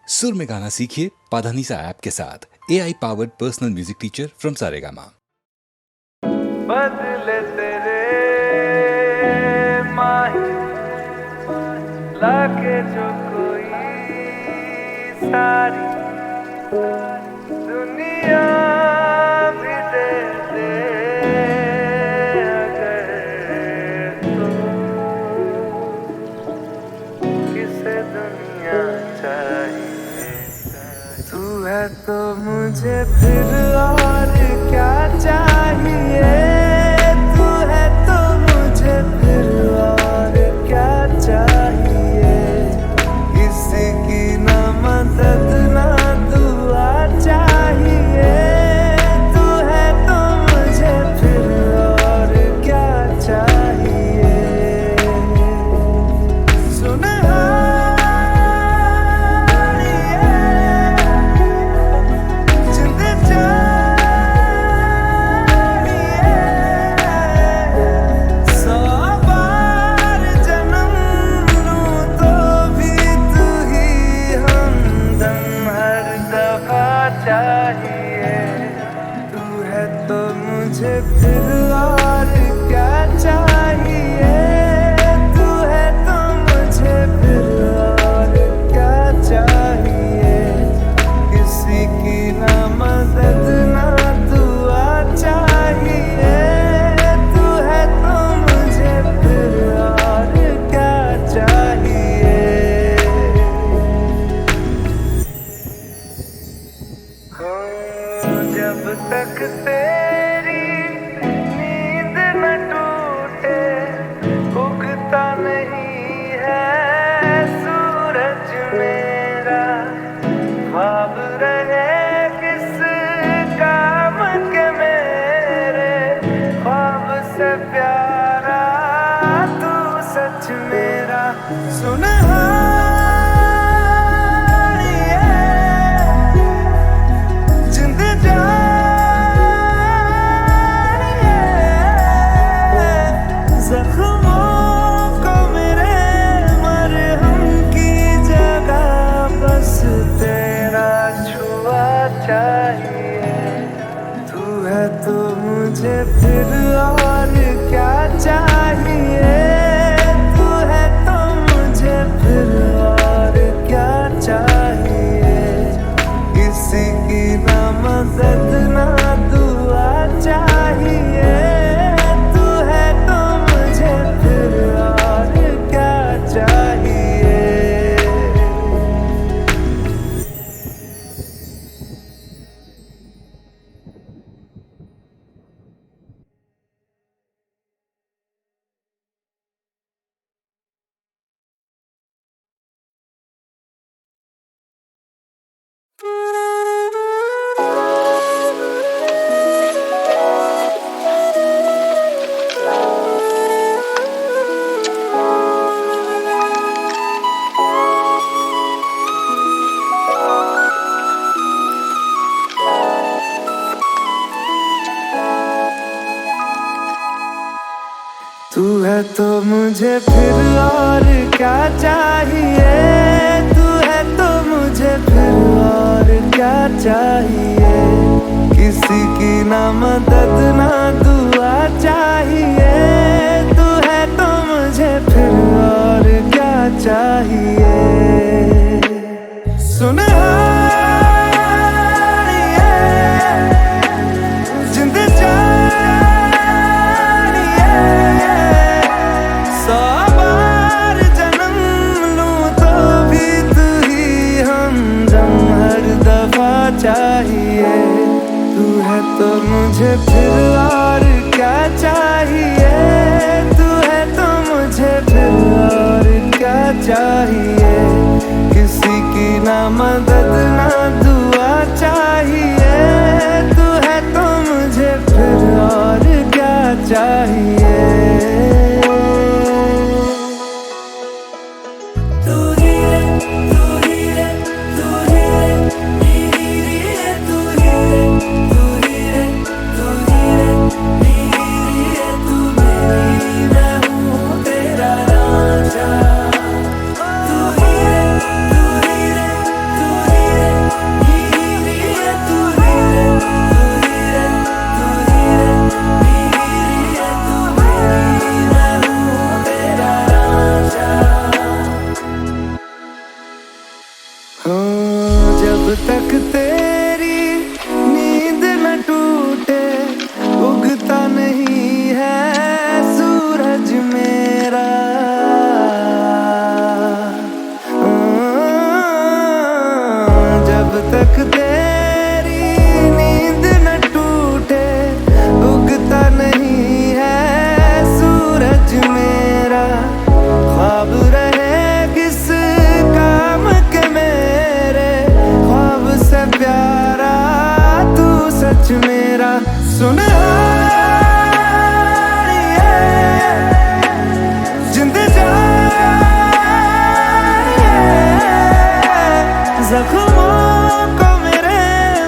सुर में गाना सीखिए पाधानीसा ऐप के साथ। AI powered personal music teacher from Saregama. बदले तेरे माही लाके जो कोई सारी दुनिया भी दे दे अगर तो किसे दुनिया चाहिए। तू है तो मुझे फिर और क्या चाहिए। तू है तो मुझे फिर और क्या चाहिए। किसी की ना मदद ना दुआ चाहिए। तू है तो मुझे फिर और क्या चाहिए। चाहिए तू है तो मुझे फिर और क्या चाहिए। तू है तो मुझे फिर और क्या चाहिए। किसी की ना मदद ना दुआ चाहिए। तू है तो मुझे फिर और क्या चाहिए। जब तक तेरी नींद न टूटे उगता नहीं है सूरज मेरा। ख्वाब रहे किस काम के मेरे ख्वाब से प्यारा तू सच मेरा। सुन चाहिए तू है तो मुझे फिर और क्या चाहिए। तू है तो मुझे फिर और क्या चाहिए। किसी की ना मदद ना दुआ चाहिए। तू है तो मुझे फिर और क्या चाहिए। तू है तो मुझे फिर और क्या चाहिए। तू है तो मुझे फिर और क्या चाहिए। किसी की ना मदद ना दुआ चाहिए। तू है तो मुझे फिर और क्या चाहिए। सुन चाहिए तू है तो मुझे फिर और क्या चाहिए। तू है तो मुझे फिर और क्या चाहिए। किसी की ना मदद ना दुआ चाहिए। तू है तो मुझे फिर और क्या चाहिए। तक तेरी नींद न टूटे उगता नहीं है सूरज मेरा। जब तक तेरी नींद न टूटे उगता नहीं है सूरज मेरा। ख्वाब रहे किस काम के मेरे, ख्वाब से प्यारा तू सच मेरा। सुन जिंद जख्मों को मेरे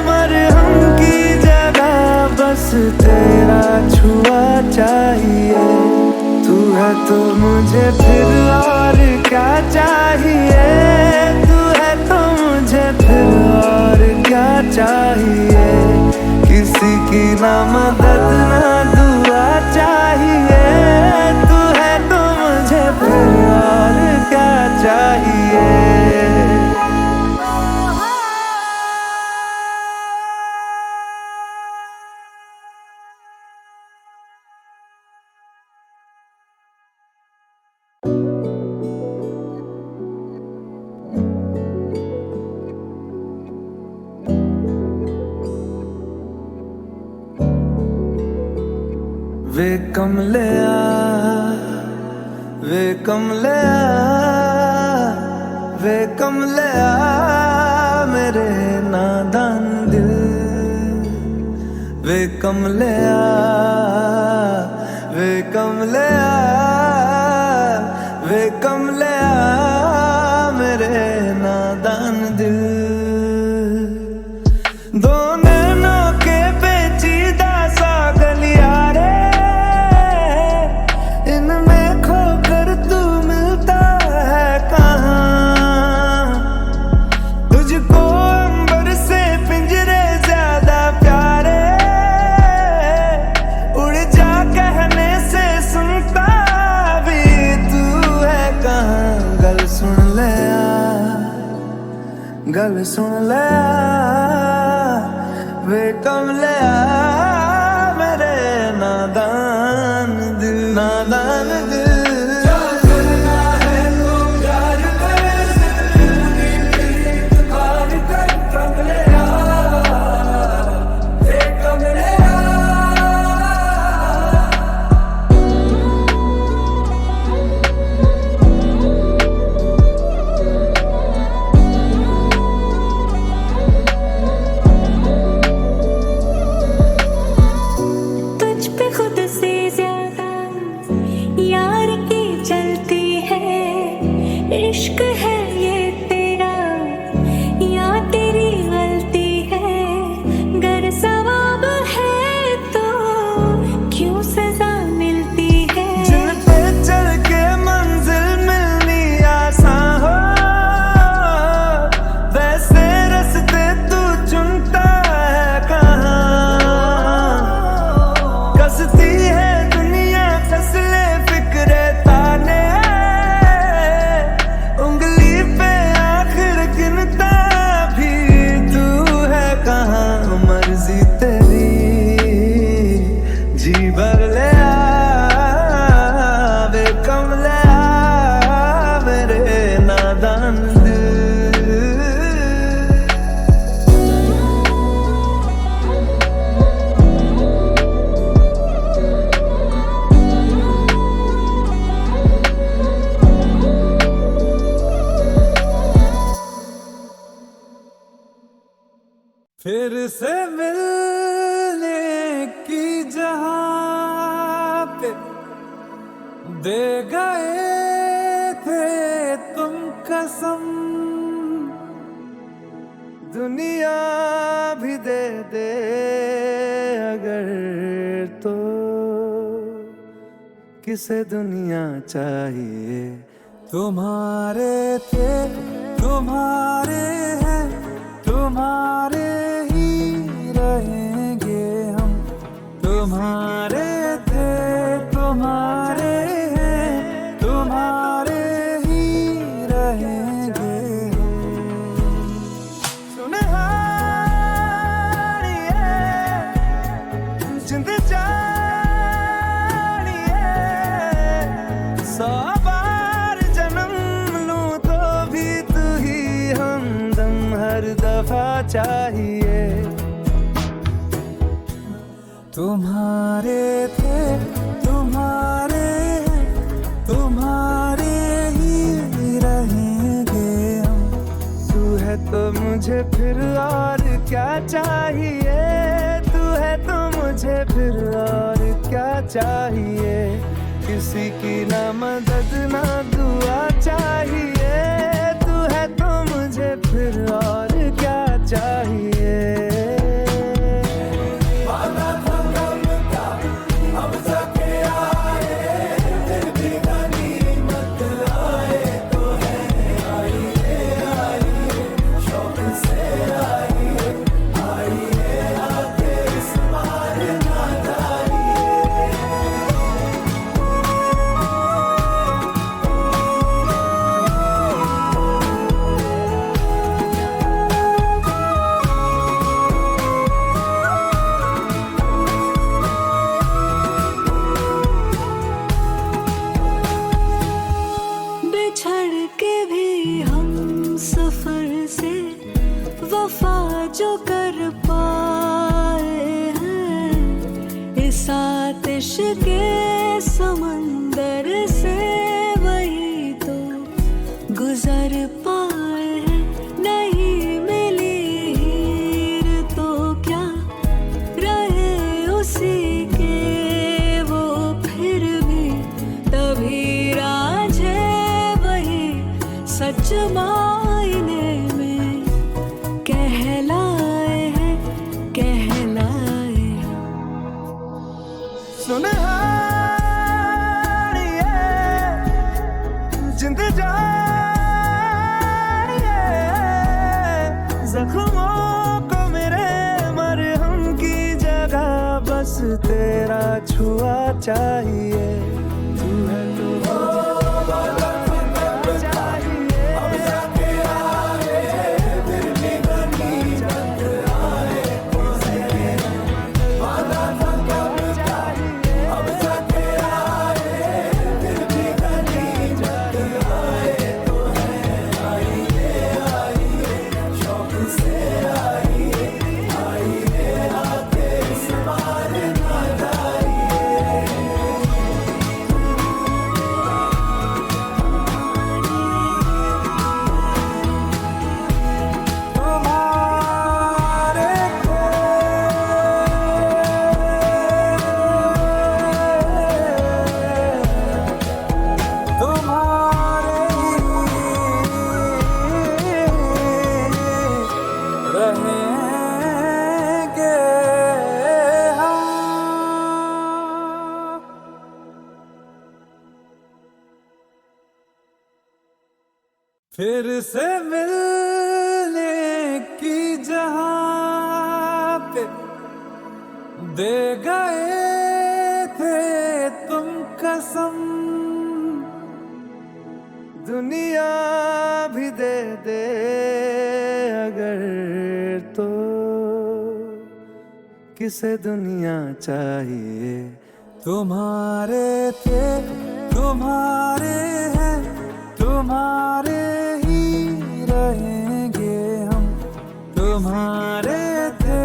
मरहम की जगह बस तेरा छुआ चाहिए। तू है तो मुझे फिर और क्या चाहिए, तू है तो मुझे फिर और क्या चाहिए। किसी की ना मदद ना दुआ चाहिए, तू है तो मुझे फिर और क्या चाहिए। वे कमलिया वे कमलिया वे कमलिया मेरे नादान दिल। वे कमलिया वे कमलिया वे कमलिया मेरे नादान दिल। दो नैनों के पेचीदा सा गलियारे, इनमें खोकर तू मिलता है कहाँ। तुझको अंबर से पिंजरे ज्यादा प्यारे, उड़ जा कहने से सुनता भी तू है कहाँ। गल सुन ले गल सुन ले वे कमलिया मेरे नादान दिल, नादान दिल। इश्क है ये तेरा या तेरी गलती है, गर सवाब है तो क्यों सजा मिलती है। जिन पे चल के मंजिल मिलनी आसान हो, वैसे रास्ते तू चुनता है कहाँ। कसती है दुनिया फसले फिक्रे ताने, मर्जी तेरी जी भर ले वे कमलिया मेरे नादान दिल। फिर से मिलने की जहां पे दे गए थे तुम कसम, दुनिया भी दे दे अगर तो किसे दुनिया चाहिए। तुम्हारे थे तुम्हारे हैं तुम्हारे ही रहेंगे हम। तुम्हारे थे तुम्हारे हैं तुम्हारे ही रहेंगे। सुने हर दफा चाहिए। तुम्हारे थे तुम्हारे हैं, तुम्हारे ही रहेंगे हम। तू है तो मुझे फिर और क्या चाहिए, तू है तो मुझे फिर और क्या चाहिए। किसी की ना मदद ना दुआ चाहिए, तू है तो मुझे फिर और क्या चाहिए। बिछड़ के भी हम सफर से वफा जो कर पाए हैं, इस आतिश के समंदर से वही तो गुजर पाए हैं। नहीं मिली हीर तो क्या रहे उसी के वो फिर भी, तभी राज है वही सच मायने में कहलाए हैं, कहलाए हैं। सुन जिंद जानिए, जख्मों को मेरे मरहम की जगह बस तेरा छुआ चाहिए। तू है तो फिर से मिलने की जहां पे दे गए थे तुम कसम, दुनिया भी दे दे अगर तो किसे दुनिया चाहिए। तुम्हारे थे तुम्हारे हैं, तुम्हारे ही रहेंगे हम। तुम्हारे थे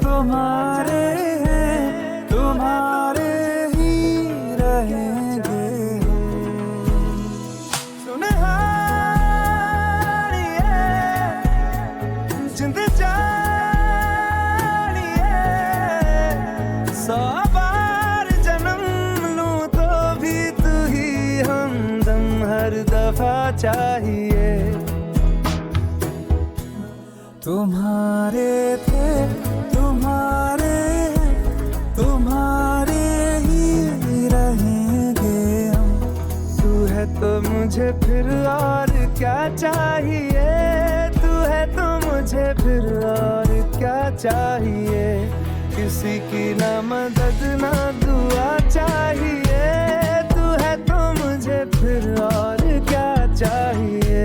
तुम्हारे हैं, तुम्हारे ही रहेंगे हम। सुनहारिए जिंद जानिए, 100 बार जन्म लूं तो भी तू ही हमदम हर दफा चाहिए। तुम्हारे थे तुम्हारे हैं, तुम्हारे ही रहेंगे हम। तू है तो मुझे फिर और क्या चाहिए, तू है तो मुझे फिर और क्या चाहिए। किसी की ना मदद ना दुआ चाहिए, तू है तो मुझे फिर और क्या चाहिए।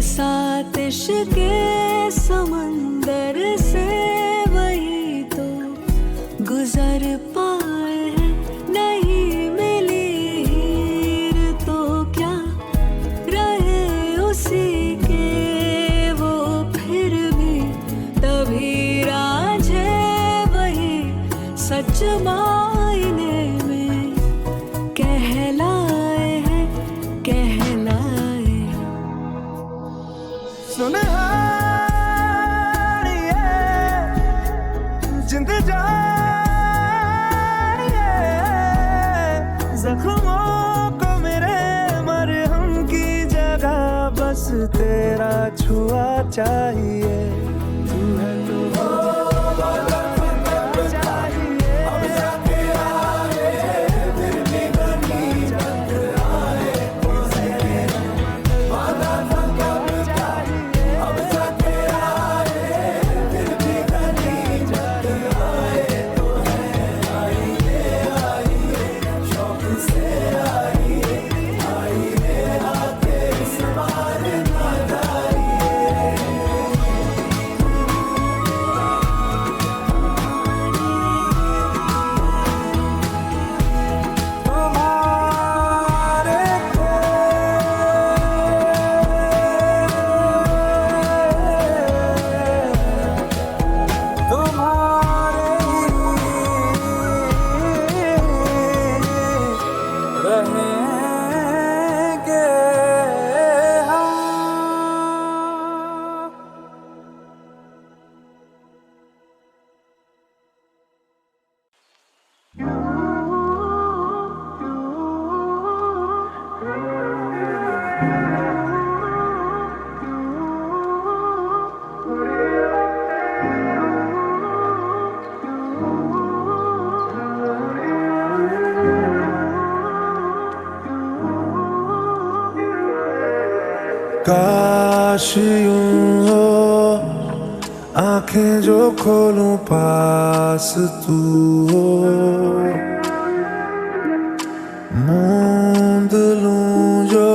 साथ इश्क़े समंदर से वही तो गुजर पाए हैं। नहीं मिली हीर तो क्या रहे उसी के वो फिर भी तभी राझे वही सच मायने में कहलाए हैं, कहलाए हैं। सुन जिंद जानिए जख्मों को मेरे मरहम की जगह बस तेरा छुआ चाहिए। तू है तो काश यूं हो आंखें जो खोलूं पास तू हो, मूंद लूं जो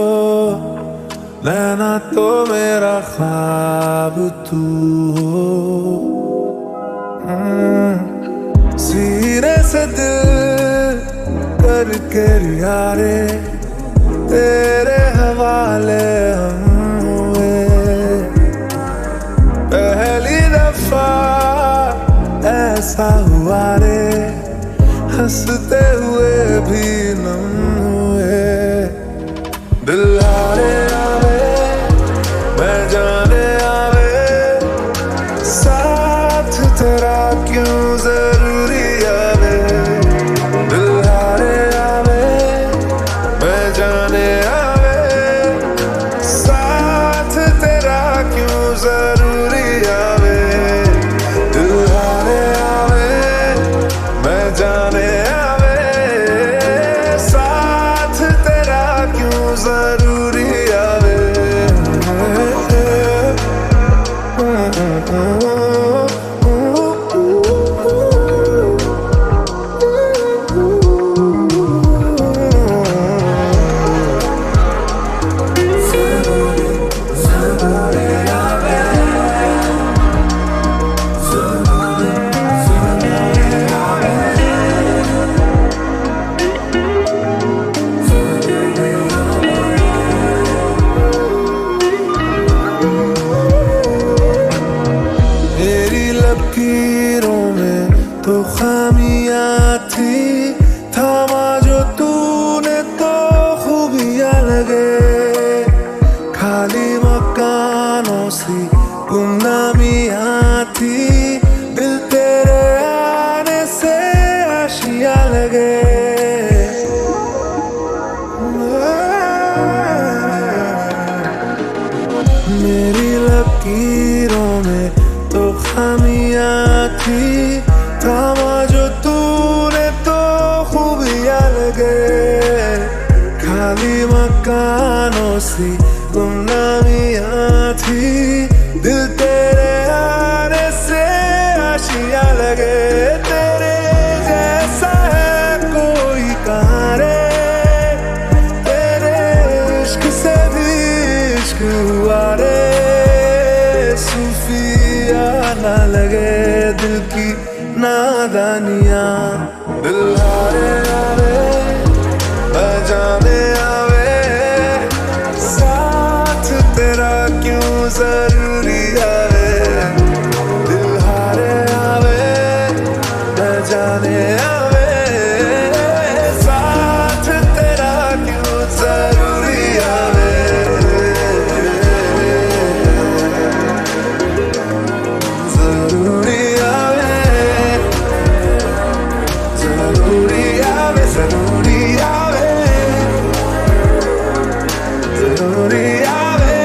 नैना तो मेरा ख्वाब तू हो। सीने से दिल करके यारे तेरे हवाले हम पहली दफा ऐसा हुआ रे, हंसते हुए भी नम हुए। दिल हारे आवे मैं जाने आवे, साथ तेरा क्यों जरूरी आवे। दिल हारे आवे मैं जाने आवे, साथ तेरा क्यों जरूरी आवे। दिल हारे आवे मैं जाने आवे, साथ तेरा क्यों जरूरी आवे। लकीरों में तो खामियां थी, थामा जो तूने तो खूबियां लगे। खाली मकानों सी गुमनामियां थी, दिल तेरे आने से आशियां लगे। मेरी लकीरों में तो खामियां थी, थामा जो तूने तो खूबियां लगे। खाली मकानों सी गुमनामियां थी, दिल तेरे आने से आशियां लगे। तेरे जैसा है कोई कहाँ रे, तेरे इश्क से भी इश्क हुआ रे। की नादानियां। दिल हारे आवे बजाने आवे, साथ तेरा क्यों जरूरी आवे। दिल हारे आवे बजाने आवे, साथ तेरा क्यों जरूरी आवे। जरूरी आवे, जरूरी आवे, जरूरी आवे, जरूरी आवे।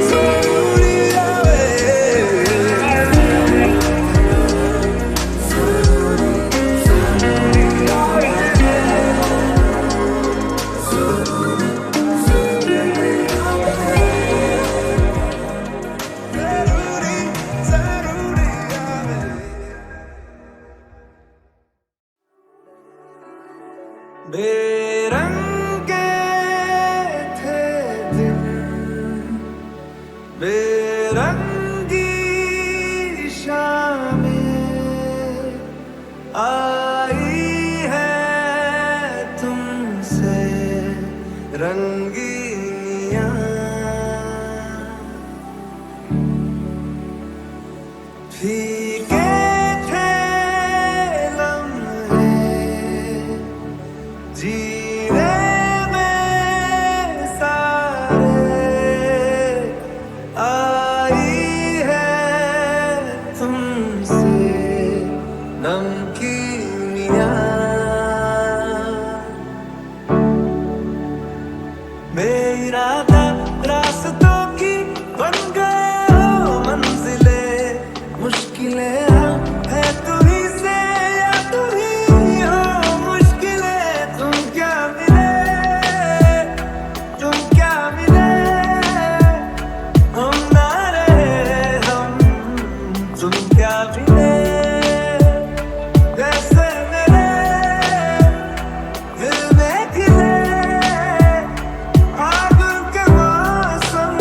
जरूरी आवे, जरूरी, जरूरी आवे। बेरंगे थे दिन, बेरंगी शामें आई है तुमसे रंगीनियां। फीके थे लम्हे जीने में सारे, आई है तुमसे नमकीनियां। बेइरादा रास्तों की बन गए हो मंजिलें, मुश्किलें है तू ही से या तू ही हो मुश्किलें। तुम क्या मिले हम ना रहे हम, तुम क्या मिले जैसे मेरे दिल में खिले फागुन के मौसम।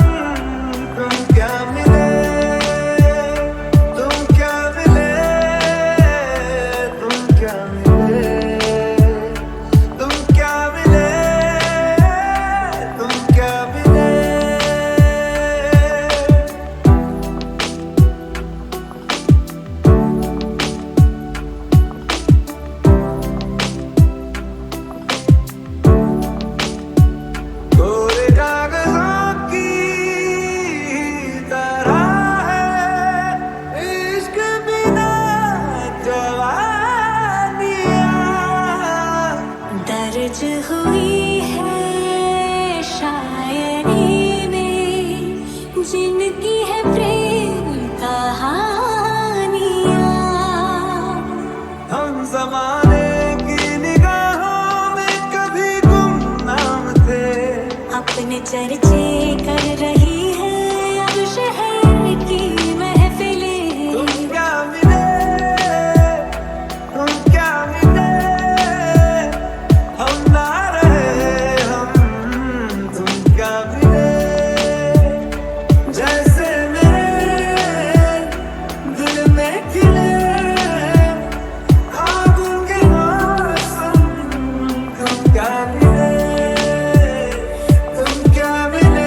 तुम क्या मिले, तुम क्या मिले, तुम क्या मिले, तुम क्या मिले, तुम क्या मिले। कोरे कागजों की तरह है इश्क बिना जवानियां। दर्ज हुई है शायरी में जिनकी है प्रेम कहानियाँ। हम जमाने की निगाहों में कभी गुमनाम थे, अपने चर्चे कर रही है अब शहर की महफिलें। तुम क्या मिले, तुम क्या मिले, हम ना रहे हम, तुम क्या मिले जैसे मेरे दिल में खिले फागुन के मौसम। तुम क्या मिले, तुम क्या मिले,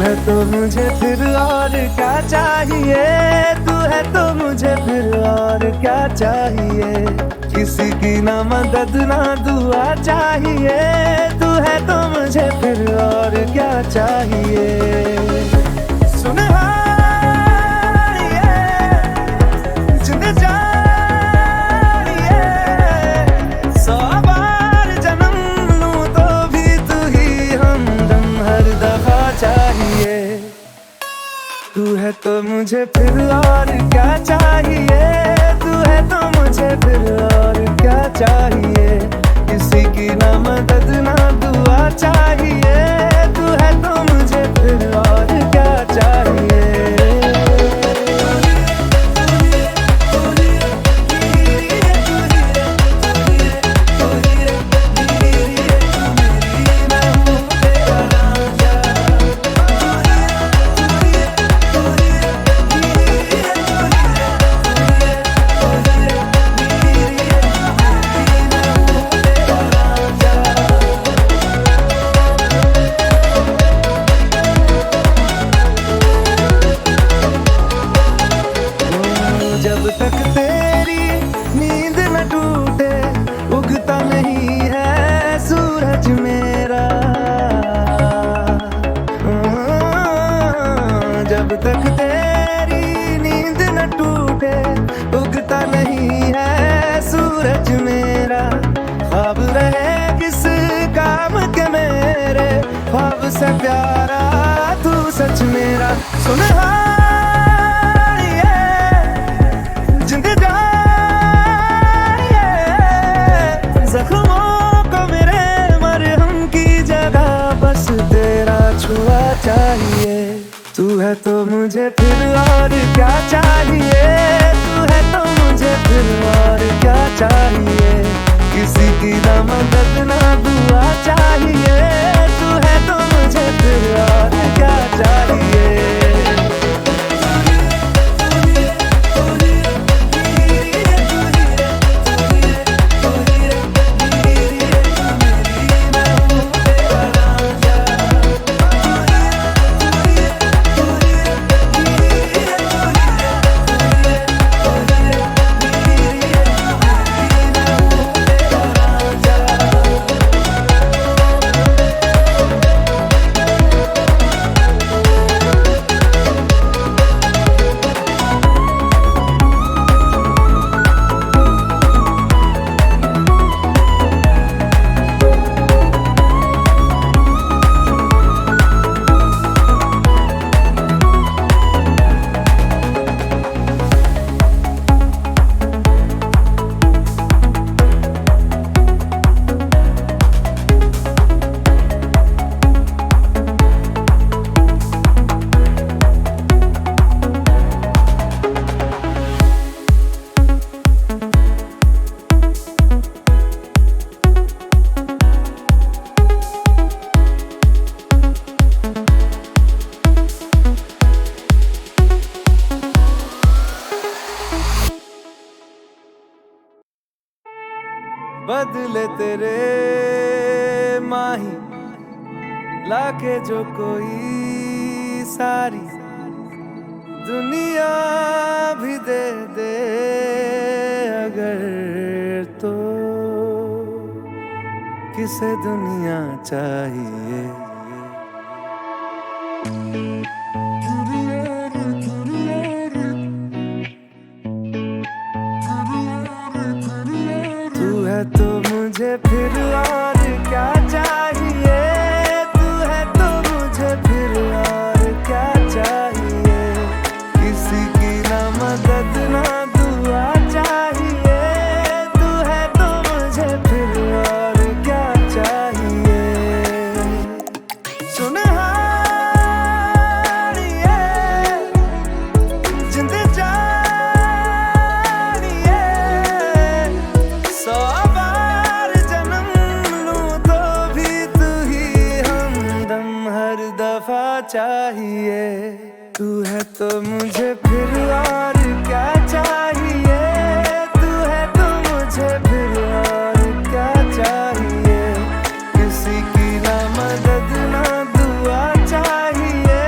है तो मुझे फिर और क्या चाहिए, तू है तो मुझे फिर और क्या चाहिए। किसी की ना मदद ना दुआ चाहिए, तू है तो मुझे फिर और क्या चाहिए। सुन हारिए, जिंद जानिए, 100 बार जन्म लूं तो भी तू ही हमदम हर दफा चाहिए। तू है तो मुझे फिर और क्या चाहिए, तू है तो मुझे फिर और क्या चाहिए। किसी की ना मदद ना दुआ चाहिए, तू है तो मुझे फिर और क्या चाहिए। जब तक तेरी नींद न टूटे उगता नहीं है सूरज मेरा। जब तक तेरी नींद न टूटे उगता नहीं है सूरज मेरा। ख्वाब रहे किस काम के मेरे, ख्वाब से प्यारा तू सच मेरा। सुन जख्मों को मेरे मरहम की जगह बस तेरा छुआ चाहिए। तू है तो मुझे फिर और क्या चाहिए, तू है तो मुझे फिर और क्या चाहिए। किसी की ना मदद ना दुआ चाहिए, तू है तो मुझे फिर और क्या चाहिए। बदले तेरे माही लाके जो कोई सारी दुनिया भी दे दे अगर, तो किसे दुनिया चाहिए। तू है तो मुझे फिर और क्या चाहिए, तू है तो मुझे फिर और क्या चाहिए। किसी की ना मदद ना दुआ चाहिए, तू है तो मुझे फिर और क्या चाहिए। सुन हारिए, जिंद जानिए, 100 बार जन्म लूं तो भी तू ही हमदम हर दफा चाहिए। तू है तो मुझे फिर और क्या चाहिए, तू है तो मुझे फिर और क्या चाहिए। किसी की ना मदद ना दुआ चाहिए,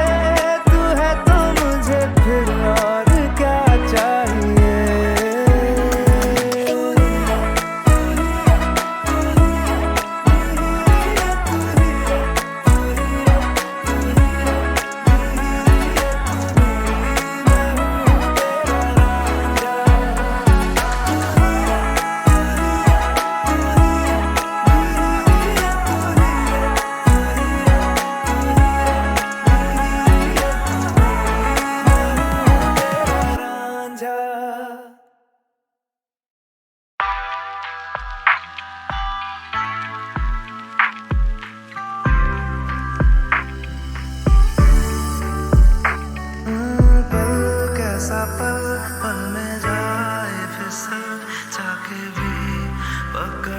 पकड़